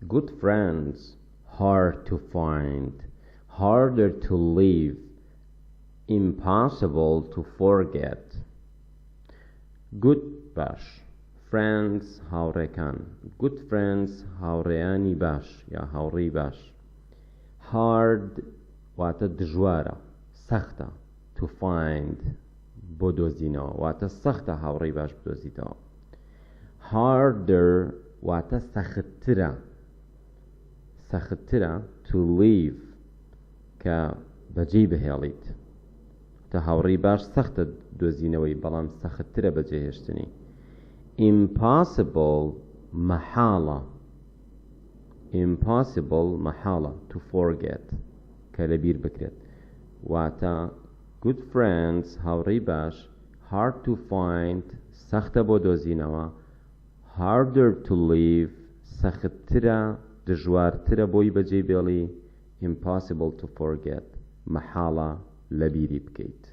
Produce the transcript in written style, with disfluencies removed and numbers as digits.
Good friends, hard to find, harder to leave, impossible to forget. Good bash. Friends هاوڕێکان. Good friends هاوڕێیانی باش یا هاوڕێی باش. Hard واتە دژوارە، سەختە. To find بۆ دۆزینەوە واتە سەختە هاوڕێی باش بدۆزیتەوە. Harder واتە سەختترە. سەختترە to leave کە بەجێی بهێڵیت. تا هاوڕێی باش سەختە دۆزینەوەی بەڵام سەختترە بەجێهێشتنی. Impossible محالة. Impossible محالة to forget کە لەبیر بکرێت. واتە good friends هاوڕێی باش hard to find سەختە بۆ دۆزینەوە harder to leave سەختترە دژوارترە بۆی بەجێ بێڵی impossible to forget محالە لەبیری بکەیت.